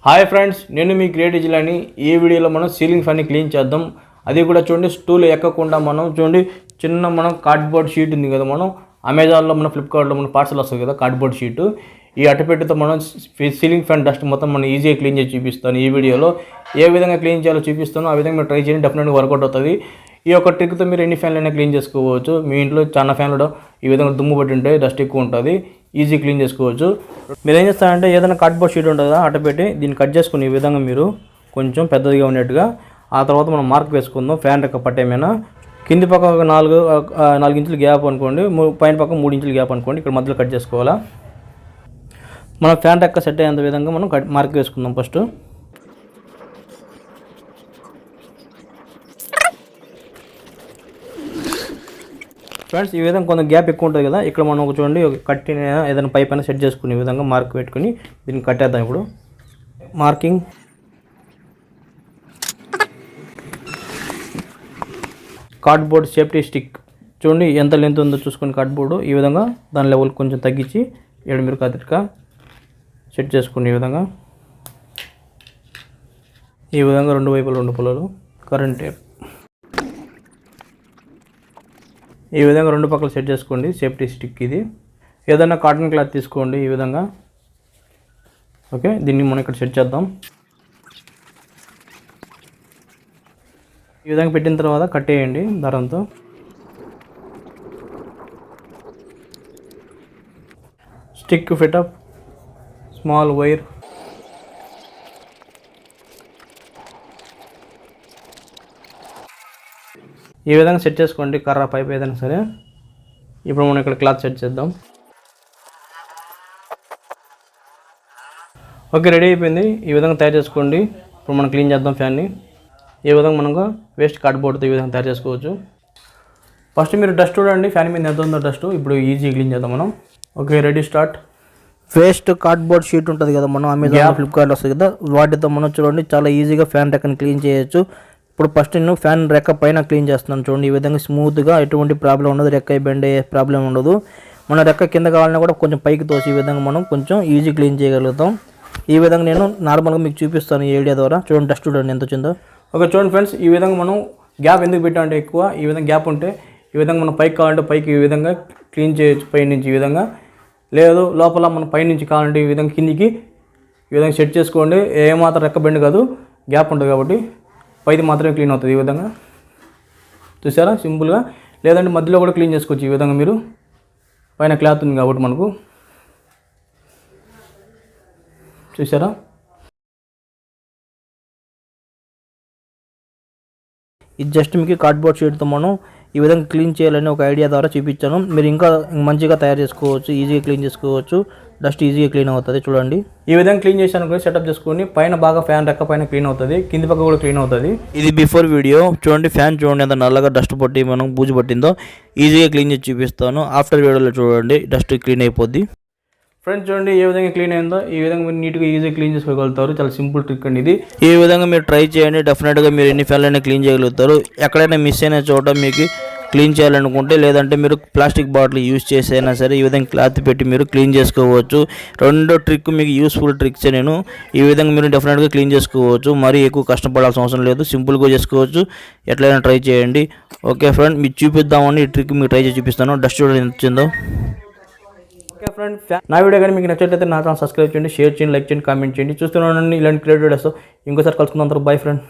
Hi friends, నేను మీ creative జిల్లాని. ఈ వీడియోలో మనం సీలింగ్ ఫ్యాన్ని క్లీన్ చేద్దాం. అది కూడా చూడండి, స్టూల్ ఎక్కకుండా మనం చూడండి చిన్న మనం కార్డ్బోర్డ్ షీట్ ఉంది కదా, మనం అమెజాన్లో మన ఫ్లిప్కార్ట్లో మన పార్సల్ వస్తుంది కదా కార్డ్బోర్డ్ షీటు, ఈ అట్టపెట్టెతో మనం సీలింగ్ ఫ్యాన్ డస్ట్ మొత్తం మనం ఈజీగా క్లీన్ చేసి చూపిస్తాను. ఈ వీడియోలో ఏ విధంగా క్లీన్ చేయాలో చూపిస్తాను. ఆ విధంగా మీరు ట్రై చేయండి, డెఫినెట్గా వర్కౌట్ అవుతుంది. ఈ యొక్క ట్రిక్తో మీరు ఎన్ని ఫ్యాన్లైనా క్లీన్ చేసుకోవచ్చు. మీ ఇంట్లో చాలా ఫ్యాన్లు ఈ విధంగా దుమ్ము పట్టి ఉంటాయి, డస్ట్ ఎక్కువ ఉంటుంది, ఈజీ క్లీన్ చేసుకోవచ్చు. మీరు ఏం చేస్తారంటే ఏదైనా కార్డ్బోర్డ్ షీట్ ఉంటుందా అట్టపెట్టి దీన్ని కట్ చేసుకుని ఈ విధంగా మీరు కొంచెం పెద్దదిగా ఉన్నట్టుగా, ఆ తర్వాత మనం మార్క్ వేసుకుందాం. ఫ్యాన్ రెక్క పట్టేమైనా కింది పక్క ఒక 4 ఇంచులు గ్యాప్ అనుకోండి, పైన పక్క 3 ఇంచులు గ్యాప్ అనుకోండి, ఇక్కడ మధ్యలో కట్ చేసుకోవాలా. మన ఫ్యాన్ రెక్క సెట్ అయ్యేంత విధంగా మనం మార్క్ వేసుకుందాం ఫస్ట్. ఫ్రెండ్స్, ఈ విధంగా కొంచెం గ్యాప్ ఎక్కువ ఉంటుంది కదా, ఇక్కడ మనం చూడండి ఒక కట్టిన ఏదైనా పైప్ అయినా సెట్ చేసుకుని ఈ విధంగా మార్క్ పెట్టుకుని దీన్ని కట్టేద్దాం. ఇప్పుడు మార్కింగ్ కార్డ్బోర్డ్ సేఫ్టీ స్టిక్ చూడండి ఎంత లెంత్ ఉందో చూసుకొని కార్డ్బోర్డు ఈ విధంగా దాని లెవెల్ కొంచెం తగ్గించి మీరు కత్తిరిగా సెట్ చేసుకుని ఈ విధంగా 2 వైపులు 2 పుల్లలు కరెంట్ టేప్ ఈ విధంగా 2 పక్కలు సెట్ చేసుకోండి. సేఫ్టీ స్టిక్ ఇది. ఏదైనా కాటన్ క్లాత్ తీసుకోండి ఈ విధంగా. ఓకే, దీన్ని మనం ఇక్కడ సెట్ చేద్దాం. ఈ విధంగా పెట్టిన తర్వాత కట్టేయండి దారంతో. Stick fit up small wire. ఈ విధంగా సెట్ చేసుకోండి, కర్ర పైప్ ఏదైనా సరే. ఇప్పుడు మనం ఇక్కడ క్లాత్ సెట్ చేద్దాం. ఓకే, రెడీ అయిపోయింది. ఈ విధంగా తయారు చేసుకోండి. ఇప్పుడు మనం క్లీన్ చేద్దాం ఫ్యాన్ని. ఈ విధంగా మనకు వేస్ట్ కార్డ్బోర్డ్తో ఈ విధంగా తయారు చేసుకోవచ్చు. ఫస్ట్ మీరు డస్ట్ చూడండి, ఫ్యాన్ మీద ఎంత ఉందో డస్ట్. ఇప్పుడు ఈజీ క్లీన్ చేద్దాం మనం. Okay, ready start. Waste cardboard sheet ఉంటుంది కదా, మనం అమెజాన్ ఫ్లిప్కార్ట్ వస్తుంది కదా, వాటితో మనం చూడండి చాలా ఈజీగా ఫ్యాన్ రెక్కని క్లీన్ చేయొచ్చు. ఇప్పుడు ఫస్ట్ నేను ఫ్యాన్ రెక్క పైన క్లీన్ చేస్తున్నాను చూడండి. ఈ విధంగా స్మూత్గా ఎటువంటి ప్రాబ్లం ఉండదు, రెక్క బెండ్ అయ్యే ప్రాబ్లం ఉండదు. మన రెక్క కింద కావాలన్నా కూడా కొంచెం పైకి తోసి ఈ విధంగా మనం కొంచెం ఈజీ క్లీన్ చేయగలుగుతాం. ఈ విధంగా నేను నార్మల్గా మీకు చూపిస్తాను ఈ ఐడియా ద్వారా. చూడండి డస్ట్ చూడండి ఎంత వచ్చిందో. ఓకే, చూడండి ఫ్రెండ్స్, ఈ విధంగా మనం గ్యాప్ ఎందుకు పెట్టామంటే ఎక్కువ ఈ విధంగా గ్యాప్ ఉంటే ఈ విధంగా మనం పైకి కావాలంటే పైకి ఈ విధంగా క్లీన్ చేయొచ్చు, పై నుంచి ఈ విధంగా. లేదు లోపల మనం పై నుంచి కావాలంటే ఈ విధంగా కిందికి ఈ విధంగా సెట్ చేసుకోండి. ఏమాత్రం రెక్క బెండ్ కాదు, గ్యాప్ ఉంటుంది కాబట్టి పైది మాత్రమే క్లీన్ అవుతుంది. ఈ విధంగా చూసారా సింపుల్గా. లేదంటే మధ్యలో కూడా క్లీన్ చేసుకోవచ్చు ఈ విధంగా మీరు. పైన క్లాత్ ఉంది కాబట్టి మనకు చూసారా. ఇది జస్ట్ మీకు కార్డ్బోర్డ్ షీట్తో మనం ఈ విధంగా క్లీన్ చేయాలని ఒక ఐడియా ద్వారా చూపించాను. మీరు ఇంకా మంచిగా తయారు చేసుకోవచ్చు, ఈజీగా క్లీన్ చేసుకోవచ్చు. డస్ట్ ఈజీగా క్లీన్ అవుతుంది చూడండి. ఈ విధంగా క్లీన్ చేశాను కూడా సెటప్ చేసుకొని పైన బాగా ఫ్యాన్ రెక్క పైన క్లీన్ అవుతుంది, కింది పక్క కూడా క్లీన్ అవుతుంది. ఇది బిఫోర్ వీడియో చూడండి. ఫ్యాన్ చూడండి ఎంత నల్లగా డస్ట్ పట్టి మనం బూజు పట్టిందో. ఈజీగా క్లీన్ చేసి చూపిస్తాను. ఆఫ్టర్ వీడియోలో చూడండి డస్ట్ క్లీన్ అయిపోద్ది. ఫ్రెండ్స్ చూడండి ఏ విధంగా క్లీన్ అయిందో. ఈ విధంగా మీరు నీట్గా ఈజీగా క్లీన్ చేసుకోగలుగుతారు. చాలా సింపుల్ ట్రిక్ అండి ఇది. ఈ విధంగా మీరు ట్రై చేయండి, డెఫినెట్గా మీరు ఎన్ని ఫ్యాన్లైనా క్లీన్ చేయగలుగుతారు. ఎక్కడైనా మిస్ అయిన చోట మీకు క్లీన్ చేయాలనుకుంటే లేదంటే మీరు ప్లాస్టిక్ బాటిల్ యూజ్ చేసైనా సరే ఈ విధంగా క్లాత్ పెట్టి మీరు క్లీన్ చేసుకోవచ్చు. రెండో ట్రిక్ మీకు యూస్ఫుల్ ట్రిక్స్. నేను ఈ విధంగా మీరు డెఫినెట్గా క్లీన్ చేసుకోవచ్చు. మరీ ఎక్కువ కష్టపడాల్సిన అవసరం లేదు, సింపుల్గా చేసుకోవచ్చు. ఎట్లయినా ట్రై చేయండి. ఓకే ఫ్రెండ్, మీకు చూపిద్దామని ఈ ట్రిక్ మీకు ట్రై చేసి చూపిస్తాను. డస్ట్ చూడండి ఎంత వచ్చిందో. ఓకే ఫ్రెండ్, నా వీడియో కానీ మీకు నచ్చినట్లయితే నా ఛానల్ సబ్స్క్రైబ్ చేయండి, షేర్ చేయండి, లైక్ చేయండి, కామెంట్ చేయండి. చూస్తున్నాను ఇలాంటి క్రియేటివ్ వీడియోస్. ఇంకోసారి కలుసుకుందాం. By friend.